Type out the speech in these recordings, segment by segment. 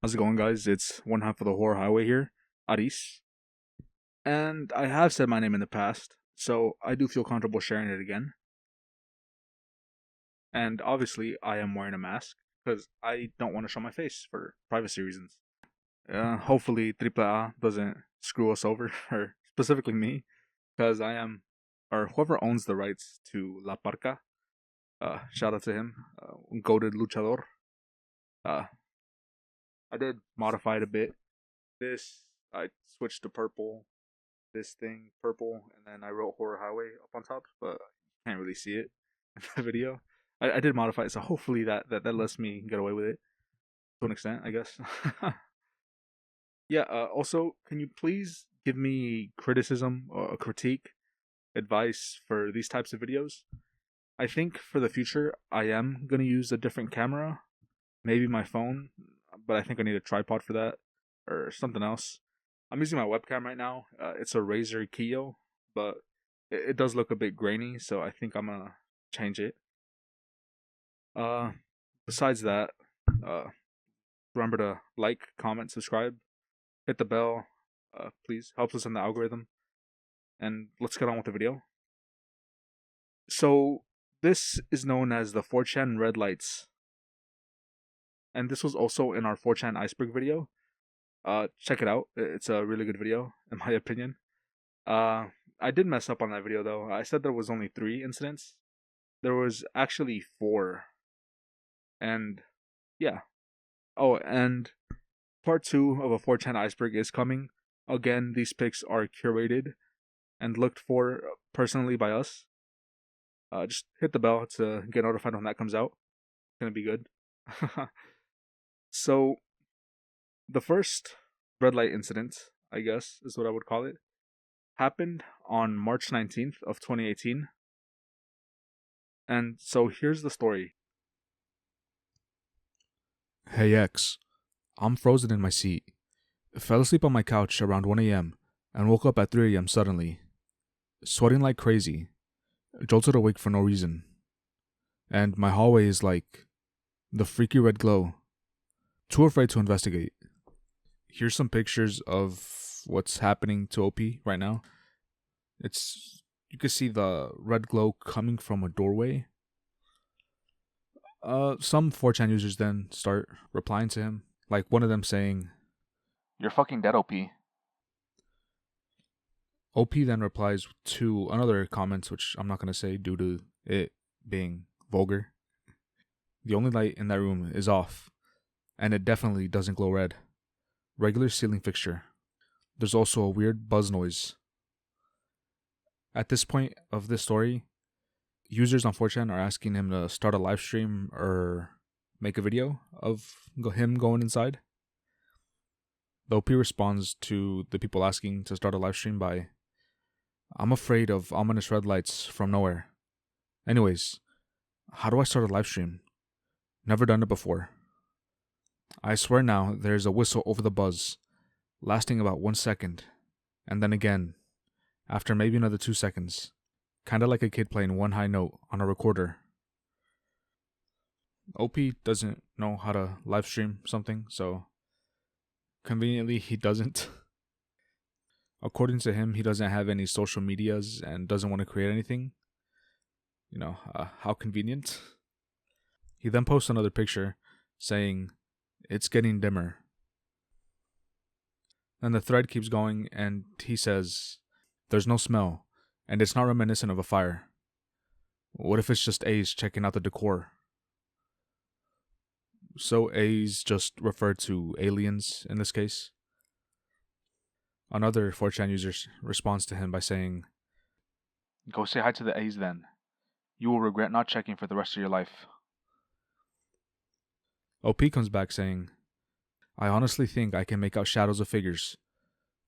How's it going, guys? It's one half of the Horror Highway here, Aris. And I have said my name in the past, so I do feel comfortable sharing it again. And obviously, I am wearing a mask because I don't want to show my face for privacy reasons. Hopefully, AAA doesn't screw us over, or specifically me, because I am, or whoever owns the rights to La Parca. Shout out to him, goated luchador. Uh, I did modify it a bit. This I switched to purple, this thing purple, and then I wrote Horror Highway up on top, but you can't really see it in the video. I did modify it, so hopefully that lets me get away with it to an extent, I guess. Yeah. Also, can you please give me criticism or critique, advice for these types of videos? I think for the future, I am gonna use a different camera, maybe my phone, but I think I need a tripod for that or something else. I'm using my webcam right now. It's a Razer Kiyo, but it does look a bit grainy, so I think I'm gonna change it. Uh, Besides that, uh, remember to like, comment, subscribe, hit the bell. Please helps us in the algorithm. And let's get on with the video. So this is known as the 4chan red lights, and this was also in our 4chan iceberg video. Check it out. It's a really good video, in my opinion. I did mess up on that video though. I said there was only 3 incidents. There was actually 4. And yeah. Oh, and part 2 of a 4chan iceberg is coming. Again, these pics are curated and looked for personally by us. Just hit the bell to get notified when that comes out. It's gonna be good. So, the first red light incident, I guess, is what I would call it, happened on March 19th of 2018. And so here's the story. Hey X, I'm frozen in my seat. Fell asleep on my couch around 1 a.m. and woke up at 3 a.m. suddenly. Sweating like crazy. Jolted awake for no reason. And my hallway is like the freaky red glow. Too afraid to investigate. Here's some pictures of what's happening to OP right now. You can see the red glow coming from a doorway. Some 4chan users then start replying to him, like one of them saying, "You're fucking dead, OP." OP then replies to another comment, which I'm not going to say due to it being vulgar. The only light in that room is off, and it definitely doesn't glow red. Regular ceiling fixture. There's also a weird buzz noise. At this point of this story, users on 4chan are asking him to start a live stream or make a video of him going inside. The OP responds to the people asking to start a live stream by, "I'm afraid of ominous red lights from nowhere. Anyways, how do I start a live stream? Never done it before. I swear now there's a whistle over the buzz, lasting about 1 second, and then again, after maybe another 2 seconds. Kinda like a kid playing one high note on a recorder." OP doesn't know how to live stream something, so conveniently he doesn't. According to him, he doesn't have any social medias and doesn't want to create anything. How convenient. He then posts another picture saying, "It's getting dimmer." Then the thread keeps going and he says, "There's no smell, and it's not reminiscent of a fire. What if it's just A's checking out the decor?" So A's just refer to aliens in this case. Another 4chan user responds to him by saying, "Go say hi to the A's then. You will regret not checking for the rest of your life." OP comes back saying, "I honestly think I can make out shadows of figures,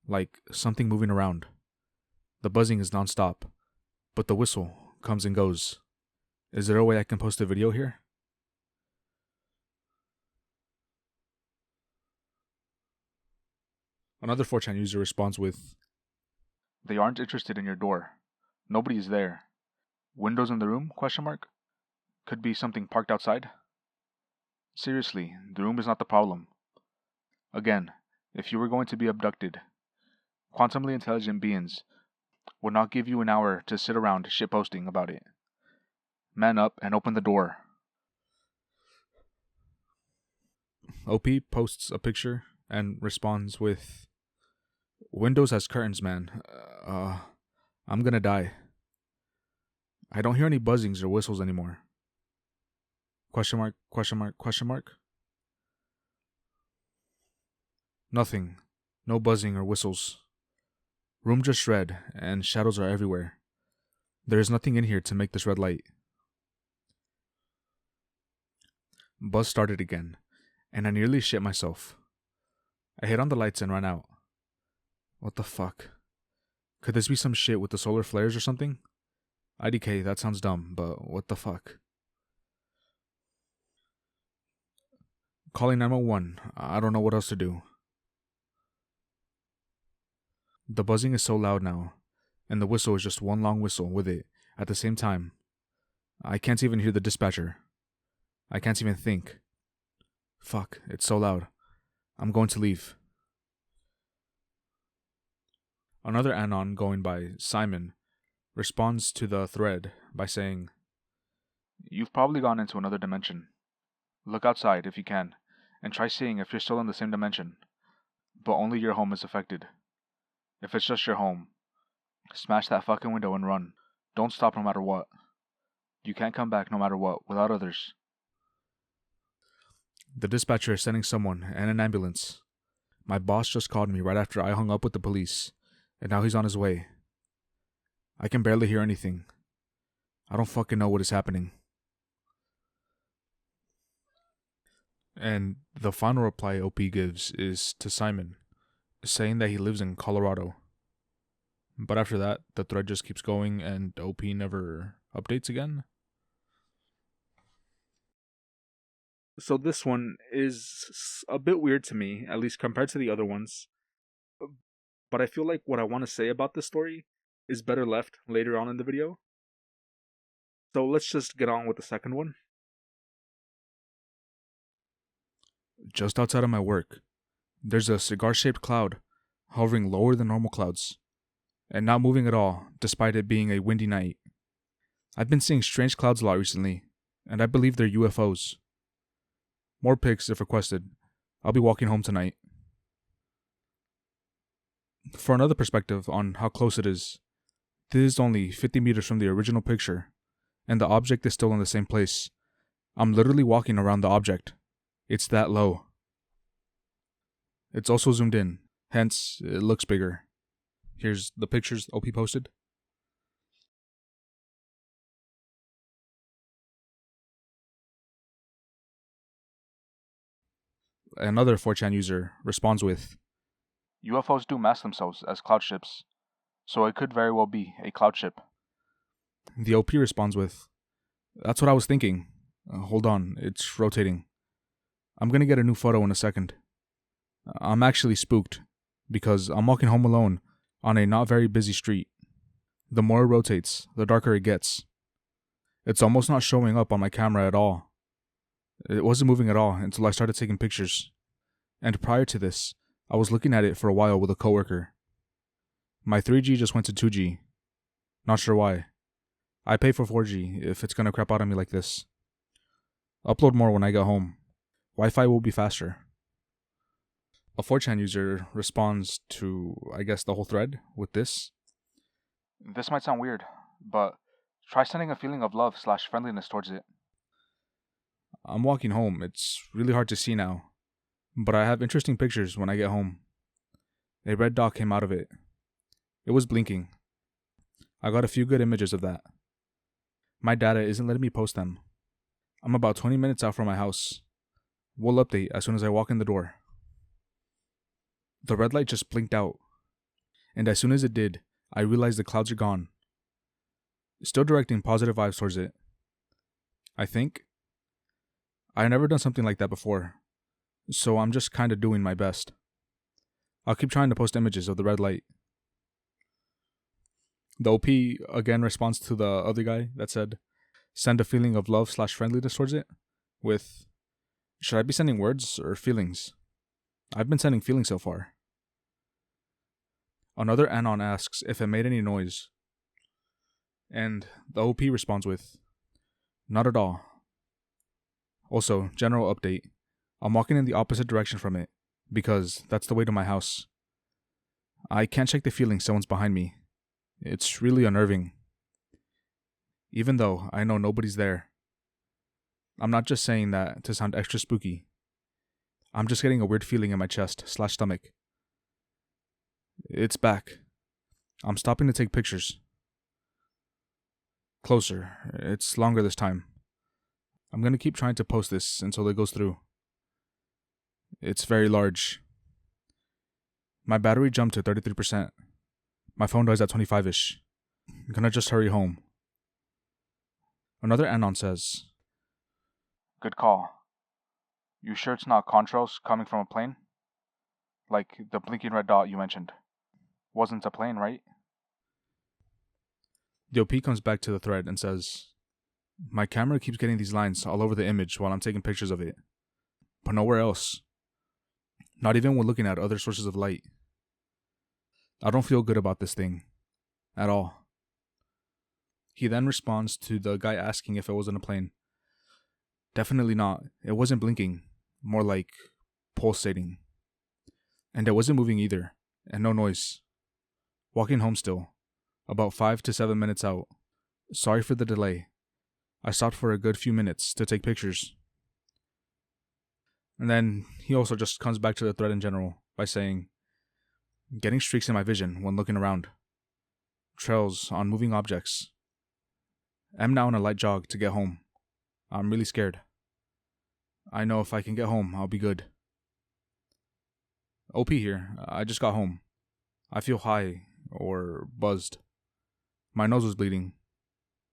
like something moving around. The buzzing is nonstop, but the whistle comes and goes. Is there a way I can post a video here?" Another 4chan user responds with, "They aren't interested in your door. Nobody's there. Windows in the room? Question mark. Could be something parked outside. Seriously, the room is not the problem. Again, if you were going to be abducted, quantumly intelligent beings would not give you an hour to sit around shitposting about it. Man up and open the door. OP posts a picture and responds with, Windows has curtains, man. I'm gonna die. I don't hear any buzzings or whistles anymore. Question mark, question mark, question mark? Nothing. No buzzing or whistles. Room just red, and shadows are everywhere. There is nothing in here to make this red light. Buzz started again, and I nearly shit myself. I hit on the lights and ran out. What the fuck? Could this be some shit with the solar flares or something? IDK, that sounds dumb, but what the fuck? Calling 911. I don't know what else to do. The buzzing is so loud now, and the whistle is just one long whistle with it at the same time. I can't even hear the dispatcher. I can't even think. Fuck, it's so loud. I'm going to leave. Another Anon going by Simon responds to the thread by saying, You've probably gone into another dimension. Look outside if you can, and try seeing if you're still in the same dimension. But only your home is affected. If it's just your home, smash that fucking window and run. Don't stop no matter what. You can't come back no matter what without others. The dispatcher is sending someone and an ambulance. My boss just called me right after I hung up with the police, and now he's on his way. I can barely hear anything. I don't fucking know what is happening. And the final reply OP gives is to Simon, saying that he lives in Colorado. But after that, the thread just keeps going and OP never updates again. So this one is a bit weird to me, at least compared to the other ones. But I feel like what I want to say about this story is better left later on in the video. So let's just get on with the second one. Just outside of my work, there's a cigar-shaped cloud hovering lower than normal clouds, and not moving at all despite it being a windy night. I've been seeing strange clouds a lot recently, and I believe they're UFOs. More pics if requested. I'll be walking home tonight. For another perspective on how close it is, this is only 50 meters from the original picture, and the object is still in the same place. I'm literally walking around the object. It's that low. It's also zoomed in, hence it looks bigger. Here's the pictures OP posted. Another 4chan user responds with, UFOs do mask themselves as cloud ships, so it could very well be a cloud ship. The OP responds with, That's what I was thinking. Hold on, it's rotating. I'm gonna get a new photo in a second. I'm actually spooked, because I'm walking home alone on a not very busy street. The more it rotates, the darker it gets. It's almost not showing up on my camera at all. It wasn't moving at all until I started taking pictures. And prior to this, I was looking at it for a while with a coworker. My 3G just went to 2G. Not sure why. I pay for 4G if it's gonna crap out on me like this. Upload more when I get home. Wi-Fi will be faster. A 4chan user responds to, I guess, the whole thread with this. This might sound weird, but try sending a feeling of love/friendliness towards it. I'm walking home. It's really hard to see now, but I have interesting pictures when I get home. A red dot came out of it. It was blinking. I got a few good images of that. My data isn't letting me post them. I'm about 20 minutes out from my house. We'll update as soon as I walk in the door. The red light just blinked out, and as soon as it did, I realized the clouds are gone. Still directing positive vibes towards it. I think. I've never done something like that before, so I'm just kinda doing my best. I'll keep trying to post images of the red light. The OP again responds to the other guy that said, send a feeling of love/friendliness towards it, with, should I be sending words or feelings? I've been sending feelings so far. Another Anon asks if it made any noise, and the OP responds with, "Not at all." Also, general update. I'm walking in the opposite direction from it, because that's the way to my house. I can't shake the feeling someone's behind me. It's really unnerving. Even though I know nobody's there. I'm not just saying that to sound extra spooky. I'm just getting a weird feeling in my chest/stomach. It's back. I'm stopping to take pictures. Closer. It's longer this time. I'm gonna keep trying to post this until it goes through. It's very large. My battery jumped to 33%. My phone dies at 25-ish. I'm gonna just hurry home. Another Anon says, "Good call. You sure it's not contrails coming from a plane? Like the blinking red dot you mentioned. Wasn't a plane, right?" The OP comes back to the thread and says, "My camera keeps getting these lines all over the image while I'm taking pictures of it. But nowhere else. Not even when looking at other sources of light. I don't feel good about this thing. At all." He then responds to the guy asking if it wasn't a plane. "Definitely not. It wasn't blinking. More like pulsating. And it wasn't moving either. And no noise. Walking home still. About 5 to 7 minutes out. Sorry for the delay. I stopped for a good few minutes to take pictures." And then he also just comes back to the thread in general by saying, "Getting streaks in my vision when looking around. Trails on moving objects. I'm now on a light jog to get home. I'm really scared. I know if I can get home, I'll be good. OP here. I just got home. I feel high or buzzed. My nose was bleeding.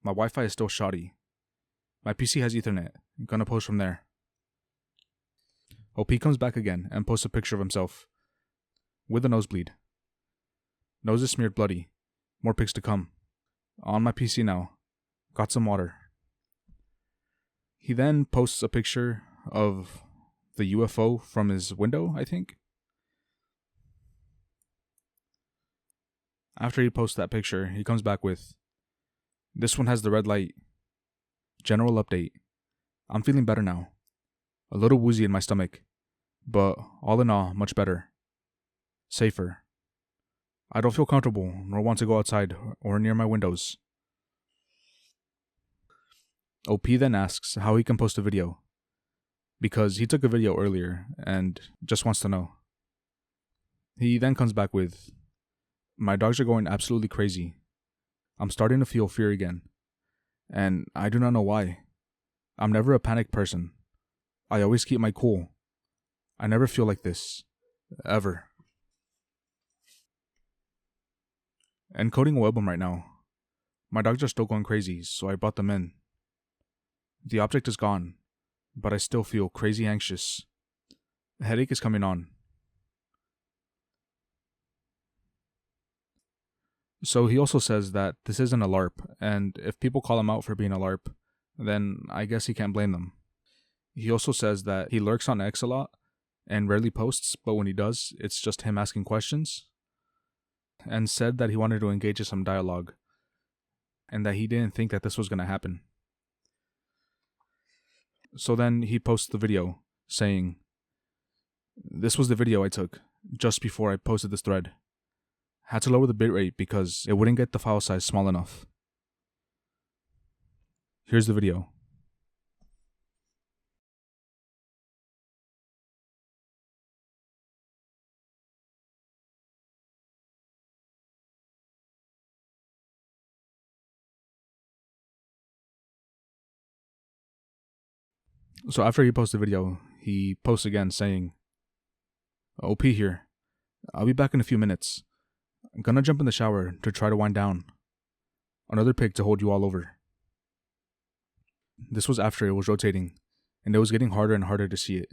My Wi-Fi is still shoddy. My PC has Ethernet. I'm gonna post from there." OP comes back again and posts a picture of himself with a nosebleed. Nose is smeared bloody. More pics to come. On my PC now. Got some water. He then posts a picture of the UFO from his window, I think. After he posts that picture, he comes back with, "This one has the red light. General update. I'm feeling better now. A little woozy in my stomach, but all in all, much better. Safer. I don't feel comfortable nor want to go outside or near my windows." OP then asks how he can post a video, because he took a video earlier and just wants to know. He then comes back with, "My dogs are going absolutely crazy. I'm starting to feel fear again, and I do not know why. I'm never a panic person. I always keep my cool. I never feel like this. Ever." Encoding a webcam right now. My dogs are still going crazy, so I brought them in. The object is gone, but I still feel crazy anxious. A headache is coming on. So he also says that this isn't a LARP, and if people call him out for being a LARP, then I guess he can't blame them. He also says that he lurks on X a lot and rarely posts, but when he does, it's just him asking questions, and said that he wanted to engage in some dialogue, and that he didn't think that this was going to happen. So then he posts the video, saying, "This was the video I took, just before I posted this thread. Had to lower the bitrate because it wouldn't get the file size small enough. Here's the video." So after he posts the video, he posts again saying, "OP here. I'll be back in a few minutes. I'm gonna jump in the shower to try to wind down. Another pic to hold you all over." This was after it was rotating, and it was getting harder and harder to see it.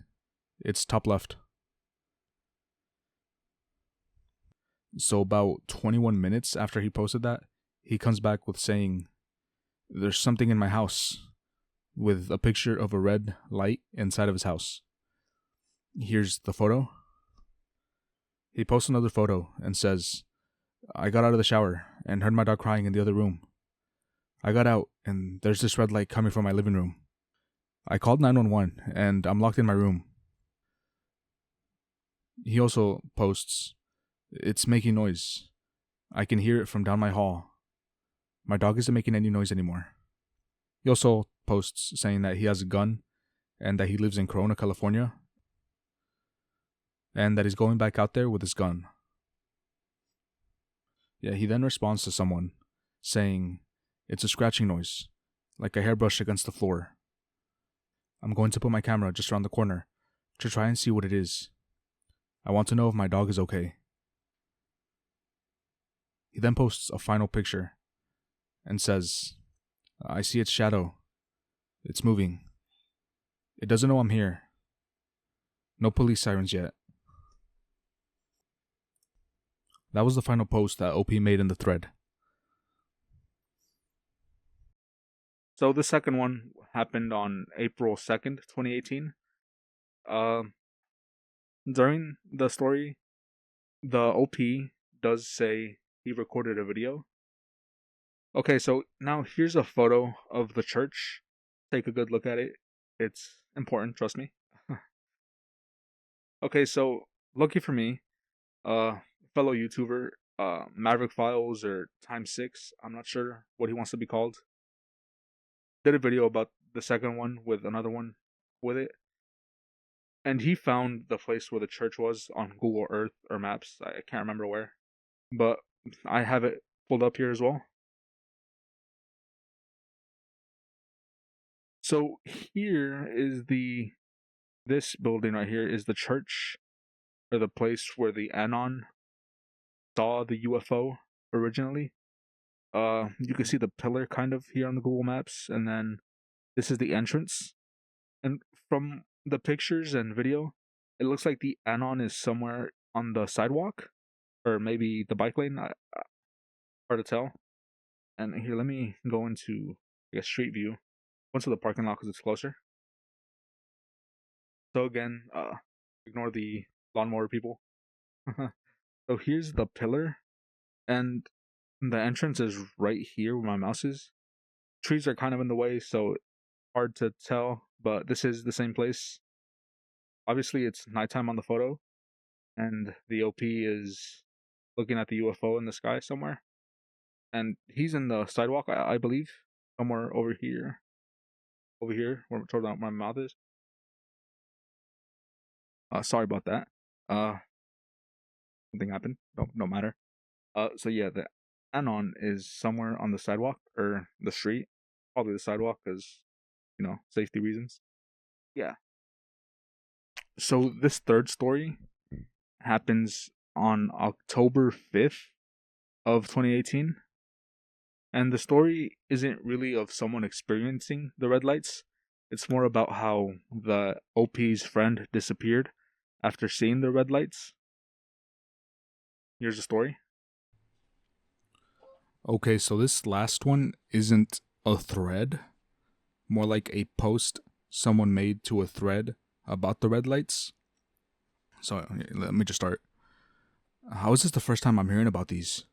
It's top left. So about 21 minutes after he posted that, he comes back with saying, "There's something in my house," with a picture of a red light inside of his house. Here's the photo. He posts another photo and says, I got out of the shower and heard my dog crying in the other room. I got out and there's this red light coming from my living room. I called 911 and I'm locked in my room. He also posts, it's making noise. I can hear it from down my hall. My dog isn't making any noise anymore. He also posts saying that he has a gun and that he lives in Corona, California, and that he's going back out there with his gun. Yeah, he then responds to someone saying, it's a scratching noise, like a hairbrush against the floor. I'm going to put my camera just around the corner to try and see what it is. I want to know if my dog is okay. He then posts a final picture and says, I see its shadow. It's moving. It doesn't know I'm here. No police sirens yet. That was the final post that OP made in the thread. So the second one happened on April 2nd, 2018. During the story, the OP does say he recorded a video. Okay, so now here's a photo of the church. Take a good look at it. It's important, trust me. Okay, so lucky for me, fellow YouTuber, Maverick Files or Time 6, I'm not sure what he wants to be called, did a video about the second one with another one with it. And he found the place where the church was on Google Earth or Maps. I can't remember where. But I have it pulled up here as well. So here is this building right here is the church, or the place where the Anon saw the UFO originally. You can see the pillar kind of here on the Google Maps, and then this is the entrance. And from the pictures and video, it looks like the Anon is somewhere on the sidewalk, or maybe the bike lane. Hard to tell. And here, let me go into, I guess, street view. Once to the parking lot because it's closer. So again, ignore the lawnmower people. So here's the pillar, and the entrance is right here where my mouse is. Trees are kind of in the way, so hard to tell, but this is the same place. Obviously, it's nighttime on the photo, and the OP is looking at the UFO in the sky somewhere. And he's in the sidewalk, I believe, somewhere over here. Over here, where my mouth is. Sorry about that. Something happened. No matter. So yeah, the Anon is somewhere on the sidewalk or the street, probably the sidewalk, because safety reasons. Yeah. So this third story happens on October 5th of 2018, and the story isn't really of someone experiencing the red lights. It's more about how the OP's friend disappeared after seeing the red lights. Here's the story. Okay, so this last one isn't a thread, more like a post someone made to a thread about the red lights. So let me just start. How is this the first time I'm hearing about these?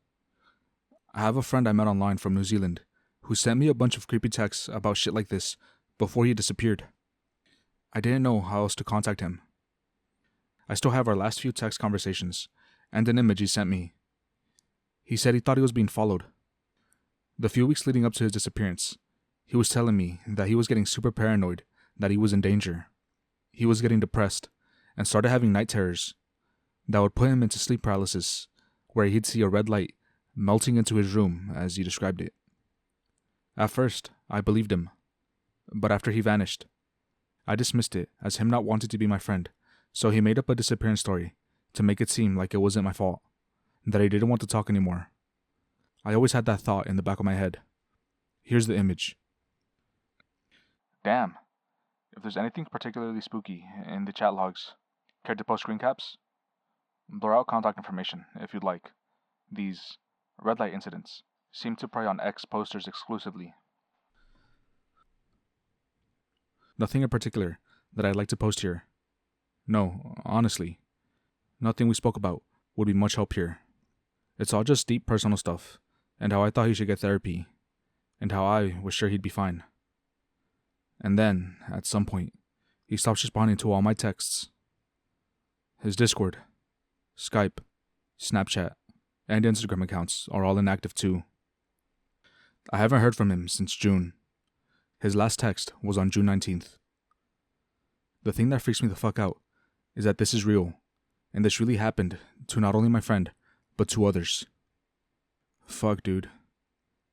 I have a friend I met online from New Zealand who sent me a bunch of creepy texts about shit like this before he disappeared. I didn't know how else to contact him. I still have our last few text conversations and an image he sent me. He said he thought he was being followed. The few weeks leading up to his disappearance, he was telling me that he was getting super paranoid that he was in danger. He was getting depressed and started having night terrors that would put him into sleep paralysis, where he'd see a red light melting into his room, as he described it. At first, I believed him, but after he vanished, I dismissed it as him not wanting to be my friend, so he made up a disappearance story to make it seem like it wasn't my fault, that he didn't want to talk anymore. I always had that thought in the back of my head. Here's the image. Damn. If there's anything particularly spooky in the chat logs, care to post screen caps? Blur out contact information if you'd like. These red light incidents seem to prey on X posters exclusively. Nothing in particular that I'd like to post here. No, honestly. Nothing we spoke about would be much help here. It's all just deep personal stuff, and how I thought he should get therapy, and how I was sure he'd be fine. And then, at some point, he stops responding to all my texts. His Discord, Skype, Snapchat, and Instagram accounts are all inactive too. I haven't heard from him since June. His last text was on June 19th. The thing that freaks me the fuck out is that this is real, and this really happened to not only my friend, but to others. Fuck, dude.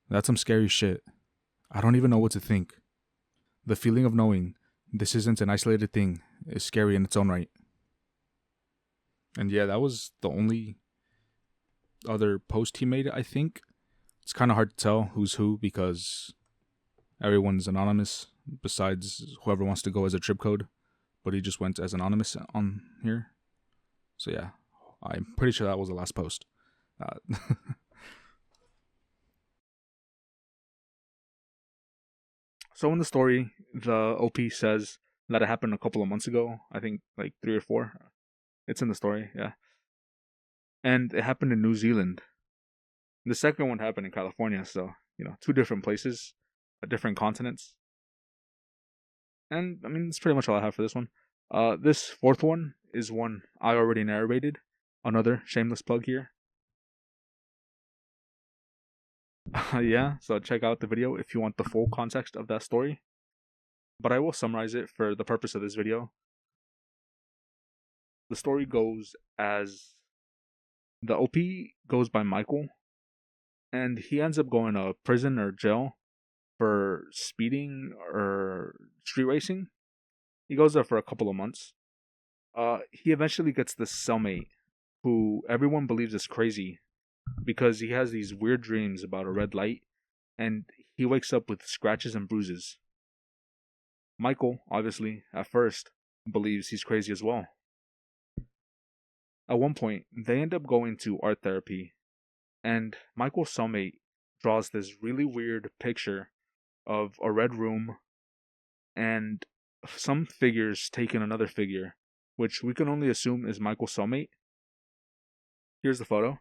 That's some scary shit. I don't even know what to think. The feeling of knowing this isn't an isolated thing is scary in its own right. And yeah, that was the only other post he made, I think. It's kind of hard to tell who's who because everyone's anonymous besides whoever wants to go as a trip code, but he just went as anonymous on here. So yeah, I'm pretty sure that was the last post. So in the story, the OP says that it happened a couple of months ago. I think like 3 or 4. It's in the story, yeah. And it happened in New Zealand. The second one happened in California, so, 2 different places, different continents. And, I mean, that's pretty much all I have for this one. This fourth one is one I already narrated. Another shameless plug here. Yeah, so check out the video if you want the full context of that story. But I will summarize it for the purpose of this video. The story goes as the OP goes by Michael, and he ends up going to prison or jail for speeding or street racing. He goes there for a couple of months. He eventually gets this cellmate who everyone believes is crazy because he has these weird dreams about a red light and he wakes up with scratches and bruises. Michael, obviously, at first, believes he's crazy as well. At one point, they end up going to art therapy, and Michael's cellmate draws this really weird picture of a red room and some figures taking another figure, which we can only assume is Michael's cellmate. Here's the photo.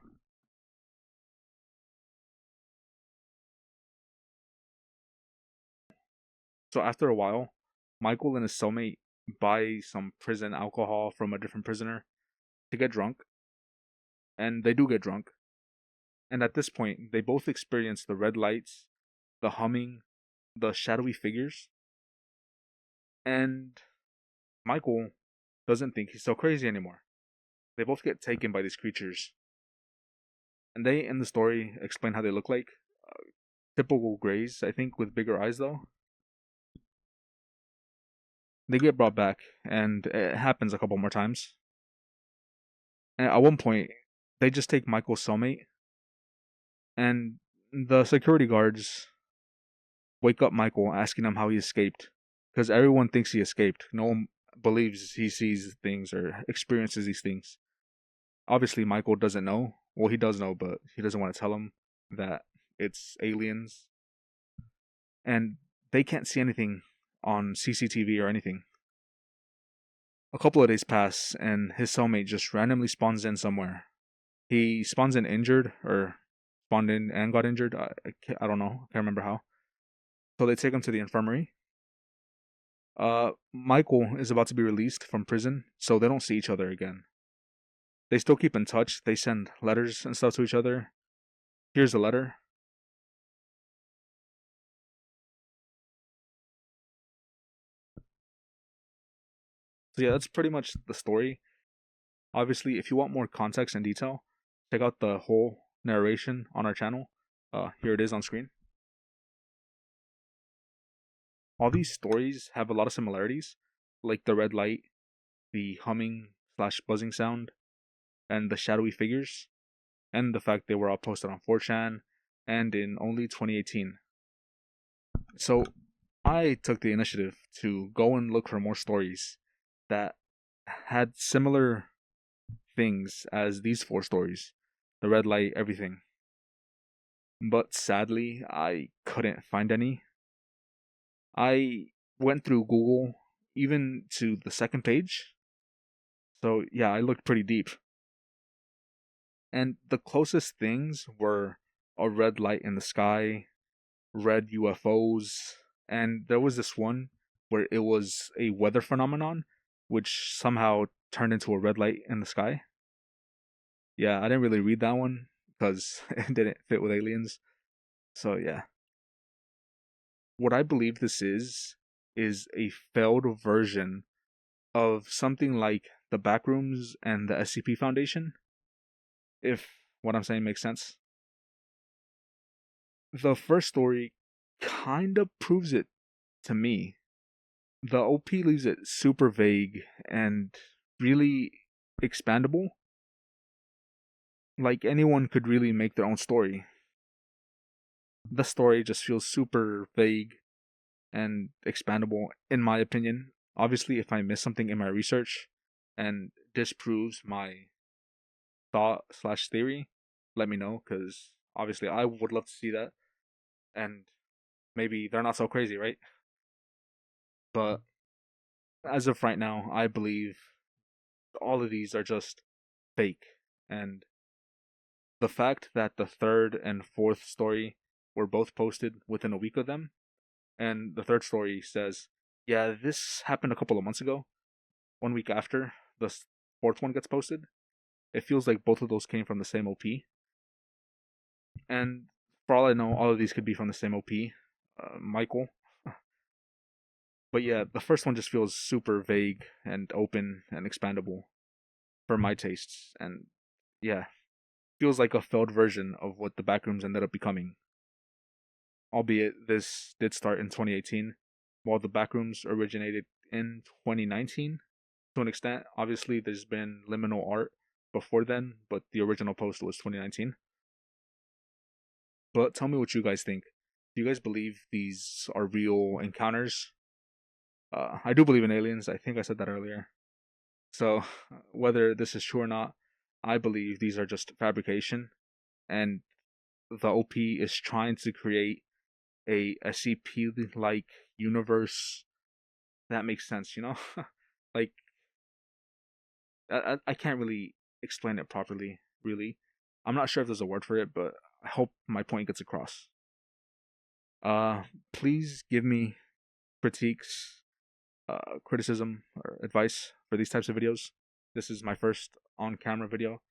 So after a while, Michael and his cellmate buy some prison alcohol from a different prisoner to get drunk, and they do get drunk. And at this point, they both experience the red lights, the humming, the shadowy figures, and Michael doesn't think he's so crazy anymore. They both get taken by these creatures. And they, in the story, explain how they look like. Typical grays, I think, with bigger eyes, though. They get brought back, and it happens a couple more times. And at one point, they just take Michael's cellmate, and the security guards wake up Michael, asking him how he escaped. Because everyone thinks he escaped. No one believes he sees things or experiences these things. Obviously, Michael doesn't know. Well, he does know, but he doesn't want to tell him that it's aliens. And they can't see anything on CCTV or anything. A couple of days pass, and his cellmate just randomly spawns in somewhere. He spawns in injured, or spawned in and got injured. I don't know. I can't remember how. So they take him to the infirmary. Michael is about to be released from prison, so they don't see each other again. They still keep in touch. They send letters and stuff to each other. Here's a letter. So yeah, that's pretty much the story. Obviously, if you want more context and detail, check out the whole narration on our channel. Here it is on screen. All these stories have a lot of similarities, like the red light, the humming slash buzzing sound, and the shadowy figures, and the fact they were all posted on 4chan and in only 2018. So I took the initiative to go and look for more stories that had similar things as these 4 stories, the red light, everything. But sadly, I couldn't find any. I went through Google even to the second page. So yeah, I looked pretty deep. And the closest things were a red light in the sky, red UFOs, and there was this one where it was a weather phenomenon, which somehow turned into a red light in the sky. Yeah, I didn't really read that one because it didn't fit with aliens. So yeah, what I believe this is a failed version of something like the Backrooms and the SCP Foundation. If what I'm saying makes sense. The first story kind of proves it to me. The OP leaves it super vague and really expandable. Like anyone could really make their own story. The story just feels super vague and expandable, in my opinion. Obviously, if I miss something in my research and disproves my thought slash theory, let me know, because obviously I would love to see that. And maybe they're not so crazy, right? But as of right now, I believe all of these are just fake. And the fact that the third and fourth story were both posted within a week of them, and the third story says, yeah, this happened a couple of months ago, 1 week after the fourth one gets posted, it feels like both of those came from the same OP. And for all I know, all of these could be from the same OP, Michael. But yeah, the first one just feels super vague and open and expandable for my tastes. And yeah, feels like a failed version of what the Backrooms ended up becoming. Albeit this did start in 2018, while the Backrooms originated in 2019 to an extent. Obviously, there's been liminal art before then, but the original post was 2019. But tell me what you guys think. Do you guys believe these are real encounters? I do believe in aliens. I think I said that earlier. So, whether this is true or not, I believe these are just fabrication, and the OP is trying to create a SCP like universe that makes sense, you know? Like, I can't really explain it properly, really. I'm not sure if there's a word for it, but I hope my point gets across. Uh, please give me critiques, criticism, or advice for these types of videos. This is my first on camera video.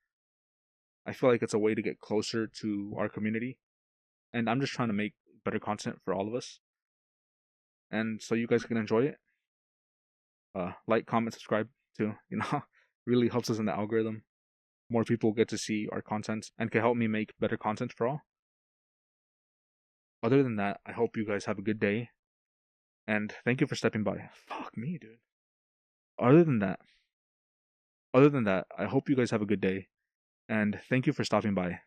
I feel like it's a way to get closer to our community, and I'm just trying to make better content for all of us, and so you guys can enjoy it. Like, comment, subscribe too. You know, really helps us in the algorithm. More people get to see our content and can help me make better content for all. Other than that, I hope you guys have a good day, and thank you for stepping by. Fuck me, dude. Other than that, I hope you guys have a good day, and thank you for stopping by.